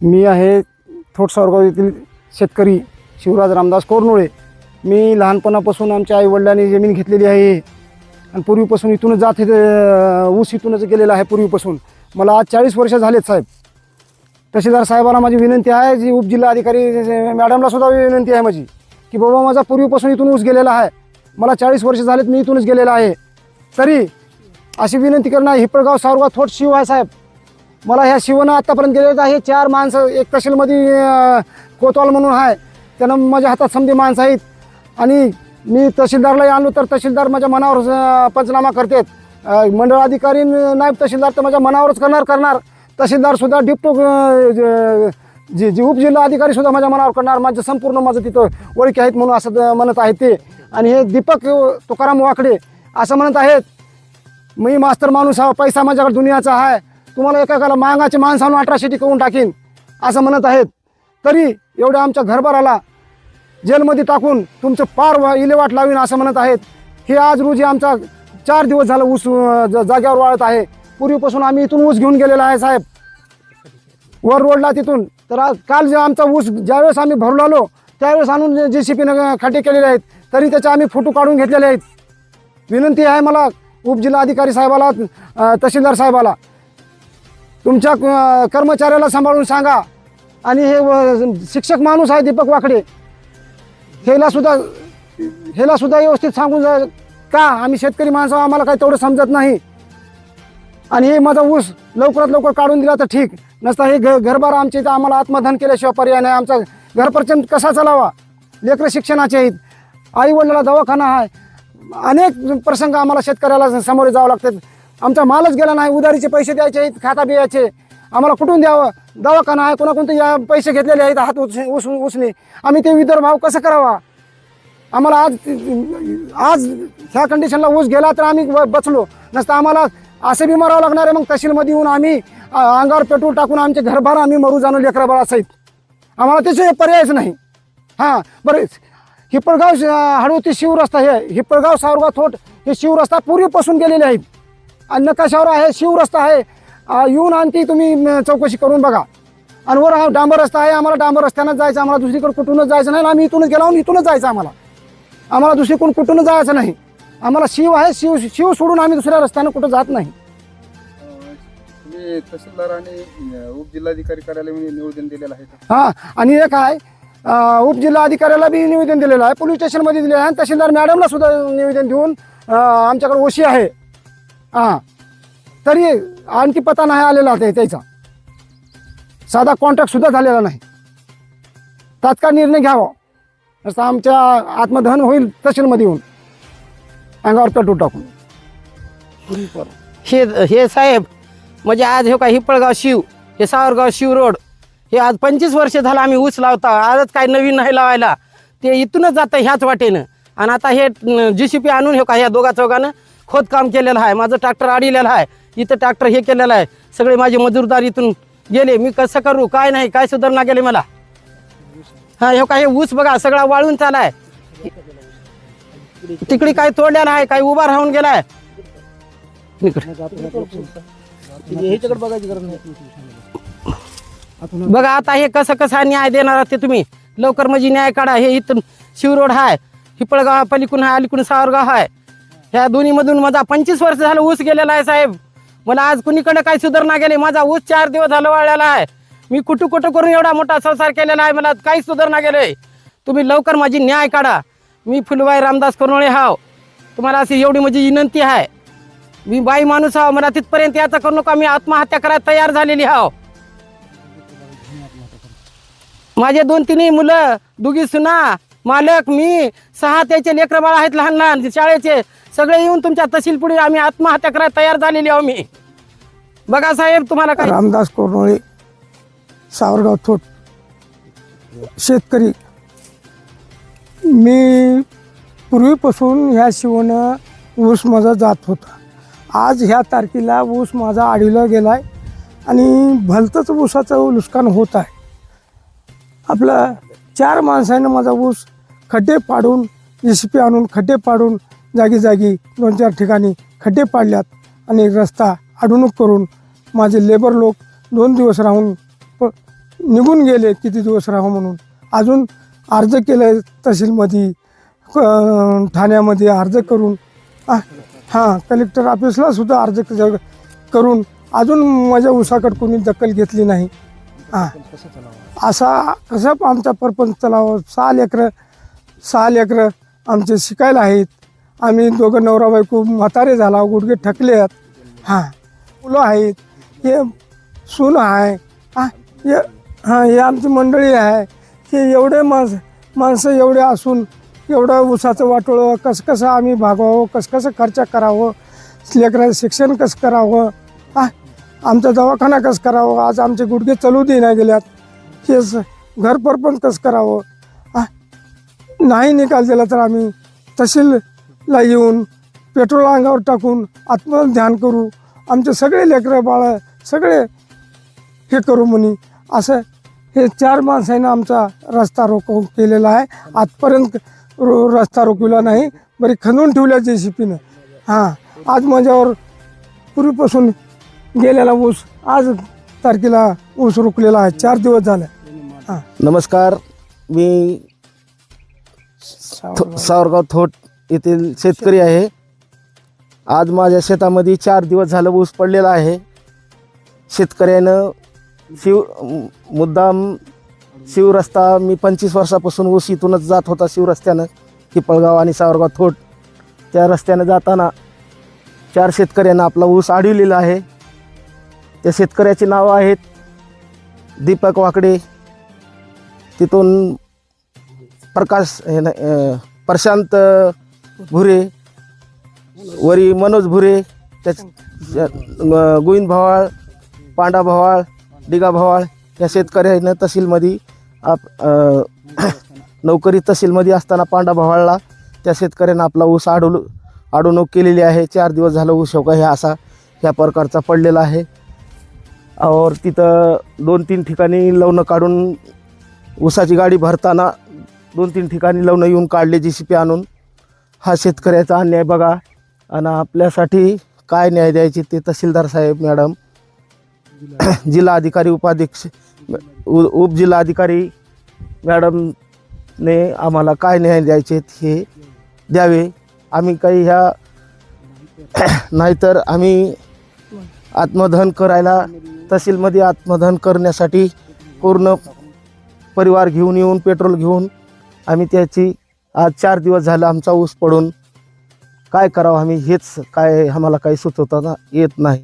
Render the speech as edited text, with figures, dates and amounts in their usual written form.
मी आहे थोट सावरगाव येथील शेतकरी शिवराज रामदास कोरनोळे. मी लहानपणापासून आमच्या आईवडिलांनी जमीन घेतलेली आहे आणि पूर्वीपासून इथूनच जात ऊस इथूनच गेलेला आहे पूर्वीपासून. मला आज 40 वर्ष झालेत साहेब. तहसीलदार साहेबांना माझी विनंती आहे, जी उपजिल्हा अधिकारी मॅडमला सुद्धा विनंती आहे माझी, की बाबा माझा पूर्वीपासून इथून ऊस गेलेला आहे. मला 40 वर्ष झालेत मी इथूनच गेलेला आहे. तरी अशी विनंती करणार, हिप्पळगाव सावरगाव थोट शिव आहे साहेब. मला ह्या शिवनं आत्तापर्यंत गेलेलं आहे. 4 माणसं एक तहसीलमध्ये कोतवाल म्हणून आहे, त्यानं माझ्या हातात समधी माणसं आहेत. आणि मी तहसीलदारलाही आणलो तर तहसीलदार माझ्या मनावर पंचनामा करतात. मंडळ अधिकारी नायब तहसीलदार तर माझ्या मनावरच करणार. तहसीलदारसुद्धा डिप्टो जी उपजिल्हा अधिकारीसुद्धा माझ्या मनावर करणार. संपूर्ण माझं तिथं ओळखी आहेत म्हणून असं म्हणत आहेत ते. आणि हे दीपक तुकाराम वाकडे असं म्हणत आहेत, मी मास्तर माणूस हा, पैसा माझ्याकडे दुनियाचा आहे, तुम्हाला एकाला मागाचे माणसं आणून 18 करून टाकीन असं म्हणत आहेत. तरी एवढ्या आमच्या घरभराला जेलमध्ये टाकून तुमचं पार इलेवाट लावीन असं म्हणत आहेत. हे आज रोजी आमचा 4 दिवस झालं ऊस जाग्यावर वाळत आहे. पूर्वीपासून आम्ही इथून ऊस घेऊन गेलेला आहे साहेब, वर रोडला तिथून. तर काल जे आमचा ऊस ज्यावेळेस आम्ही भरू लागलो त्यावेळेस आणून JCPनं खड्डे केलेले आहेत, तरी त्याचे आम्ही फोटो काढून घेतलेले आहेत. विनंती आहे मला उपजिल्हा अधिकारी साहेबाला, तहसीलदार साहेबाला, तुमच्या कर्मचाऱ्याला सांभाळून सांगा. आणि हे शिक्षक माणूस आहे दीपक वाकडे, ह्याला सुद्धा व्यवस्थित सांगून जा का. आम्ही शेतकरी माणसं, आम्हाला काही तेवढं समजत नाही. आणि हे माझा ऊस लवकरात लवकर काढून दिला तर ठीक, नसता हे घरबार आमच्या इथं आम्हाला आत्मधन केल्याशिवाय पर्याय नाही. आमचा घरपर्यंत कसा चालावा, लेकरं शिक्षणाचे आहेत, आईवडिलाला दवाखाना आहे, अनेक प्रसंग आम्हाला शेतकऱ्याला सामोरे जावं लागतात. आमचा मालच गेला नाही, उधारीचे पैसे द्यायचे आहेत, खाता बियाचे, आम्हाला कुठून द्यावं. दवाखाना आहे, कोणाकोणते या पैसे घेतलेले आहेत हात उसने, आम्ही ते विदर्भाव कसं करावा. आम्हाला आज ह्या कंडिशनला ऊस गेला तर आम्ही बचलो, नसतं आम्हाला असं बी मरावं लागणार आहे. मग तहसीलमध्ये येऊन आम्ही अंगावर पेट्रोल टाकून आमचे घरभार आम्ही मरू जाणं लेकराबाळा सहित, आम्हाला त्याचे पर्यायच नाही. हां बरं, हिप्पळगाव हळवती शिवरस्ता, हे हिप्पळगाव सावरगाव थोट हे शिवरस्ता पूर्वीपासून गेलेले आहेत आणि नकाशावर आहे शिवरस्ता आहे. येऊन आणखी तुम्ही चौकशी करून बघा. आणि वर हा डांबर रस्ता आहे, आम्हाला डांबर रस्त्यानंच जायचं, आम्हाला दुसरीकडे कुठूनच जायचं नाही. आम्ही इथूनच गेलो, इथूनच जायचं आम्हाला दुसरीकडून कुठूनच जायचं नाही. आम्हाला शिव आहे, शिव सोडून आम्ही दुसऱ्या रस्त्यानं कुठं जात नाही. तुम्ही तहसीलदार आणि उपजिल्हाधिकारी कार्यालयामध्ये निवेदन दिलेलं आहे का? हां, आणि एक आहे उपजिल्हा अधिकाऱ्याला बी निवेदन दिलेलं आहे, पोलीस स्टेशनमध्ये दिलेलं आहे, आणि तहसीलदार मॅडमला सुद्धा निवेदन देऊन आमच्याकडे ओशी आहे. हां, तरी आणखी पत्ता नाही आलेला आहे त्याचा, साधा कॉन्ट्रॅक्ट सुद्धा झालेला नाही. तात्काळ निर्णय घ्यावा, असं आमच्या आत्मदहन होईल तहसीलमध्ये येऊन अंगावर पेट्रोल टाकून. हे साहेब म्हणजे आज हे काय हिप्पळगाव शिव, हे सावरगाव शिव रोड, हे आज 25 वर्ष झालं आम्ही ऊस लावता. आजच काय नवीन नाही लावायला, ते इथूनच जातं ह्याच वाटेनं. आणि आता हे JCP आणून हे काय ह्या दोघा चौघानं खोदकाम केलेलं आहे. माझं ट्रॅक्टर अडलेलं आहे, इथं ट्रॅक्टर हे केलेलं आहे, सगळे माझे मजूरदार इथून गेले. मी कसं करू, काय नाही, काय सुधारणा गेले मला. हां, हे काय हे ऊस बघा सगळा वाळून चालाय, तिकडे काय तोडलेला आहे, काय उभा राहून गेलाय. बघा आता हे कसं न्याय देणार ते तुम्ही, लवकर म्हणजे न्याय काढा. हे इथून शिवरोड आहे, हिप्पळगाव पलीकडून आहे, अलीकडून सावरगाव आहे. ह्या दोन्हीमधून माझा 25 वर्ष झालं ऊस गेलेला आहे साहेब. मला आज कुणीकडे काय सुधारणा गेली, माझा ऊस 4 दिवस झालं वाळलेला आहे. मी कुठं करून एवढा मोठा संसार केलेला आहे, मला काही सुधारणा गेले. तुम्ही लवकर माझी न्याय काढा. मी फुलबाई रामदास कोरनोळे हाव, तुम्हाला अशी एवढी माझी विनंती आहे. मी बाई माणूस हाव, मला तिथपर्यंत याचा करू नका. मी आत्महत्या करायला तयार झालेली हाव. माझे 2-3 मुलं, 2 सुना, मालक, मी 6 त्याचे लेकरं बाळ आहेत लहान लहान शाळेचे, सगळे येऊन तुमच्या तहसील पुढे आम्ही आत्महत्या करायला तयार झालेली आहो. मी बघा साहेब, तुम्हाला काय. रामदास कोरनोळे, सावरगाव थोट शेतकरी. मी पूर्वीपासून ह्या शिवनं ऊस माझा जात होता. आज ह्या तारखेला ऊस माझा आडीला गेला आहे आणि भलतंच ऊसाचं नुकसान होत आहे. आपलं 4 माणसानं माझा ऊस खड्डे पाडून, JCP आणून खड्डे पाडून जागी 2-4 ठिकाणी खड्डे पाडल्यात आणि रस्ता अडवणूक करून माझे लेबर लोक 2 दिवस राहून निघून गेले किती दिवस राहू म्हणून. अजून अर्ज केलं तहसीलमध्ये, ठाण्यामध्ये अर्ज करून, हां कलेक्टर ऑफिसला सुद्धा अर्ज करून अजून माझ्या ऊसाकडे कोणी दखल घेतली नाही. हां असा कसा आमचा परपंच चालावं. 6 लेकरं आमचे शिकायला आहेत. आम्ही दोघं नवरा बायको म्हातारे झाला, गुडघे थकले आहेत. हां मुलं आहेत, हे सून आहे. हे आमची मंडळी आहे. हे एवढे माणसं एवढे असून एवढं ऊसाचं वाटोळं कसं आम्ही भागवावं, कसं खर्च करावं, लेकराचं शिक्षण कसं करावं, आमचा दवाखाना कसं करावं, आज आमचे गुडघे चालू देण्या गेल्यात, हे घर परपंच कसं करावं. नाही निकाल दिला तर आम्ही तहसीलला येऊन पेट्रोल अंगावर टाकून आत्मध्यान करू, आमचे सगळे लेकरं बाळं सगळे हे करू म्हणे. असं हे 4 माणसांनी आमचा रस्ता रोको केलेला आहे. आजपर्यंत रस्ता रोखविला नाही, बरी खणून ठेवल्या JCPनं. हां आज माझ्यावर पूर्वीपासून गेलेला ऊस आज तारखेला ऊस रोखलेला आहे. 4 दिवस झाले. हां नमस्कार, मी सावरगाव थोट येथील शेतकरी आहे. आज माझ्या शेतामध्ये 4 दिवस झालं ऊस पडलेला आहे. शेतकऱ्यानं मुद्दाम शिवरस्ता, मी 25 वर्षापासून ऊस इथूनच जात होता शिवरस्त्यानं, हिपळगाव आणि सावरगाव थोट. त्या रस्त्यानं जाताना 4 शेतकऱ्यांना आपला ऊस अडविलेला आहे. त्या शेतकऱ्याची नावं आहेत दीपक वाकडे, तिथून प्रशांत भुरे, वरी मनोज भुरे, गोविंद भवाळ, पांडा भवाळ, डिगा भवाळ या शेतकऱ्यानं तहसीलमध्ये नोकरी तहसीलमध्ये असताना पांडा भवाळला त्या शेतकऱ्यानं आपला ऊस अडवणूक केलेली आहे. 4 दिवस झालं ऊस शोका ह्या प्रकारचा पडलेला आहे. और तिथं 2-3 ठिकाणी लवणं काढून ऊसाची गाडी भरताना 2-3 ठिकाणी लवणं येऊन काढले JCP आणून. हा शेतकऱ्याचा अन्याय बघा, आणि आपल्यासाठी काय न्याय द्यायचे ते तहसीलदार साहेब मॅडम, जिल्हा अधिकारी, उपाध्यक्ष, उपजिल्हा अधिकारी मॅडमने आम्हाला काय न्याय द्यायचे हे द्यावे. आम्ही काही ह्या नाहीतर आम्ही आत्मदहन करायला तहसीलमध्ये आत्मदहन करण्यासाठी पूर्ण परिवार घेऊन येऊन पेट्रोल घेऊन आम्ही त्याची आज 4 दिवस झालं आमचा ऊस पडून काय करावं आम्ही हेच काय आम्हाला काही सुचवता येत नाही.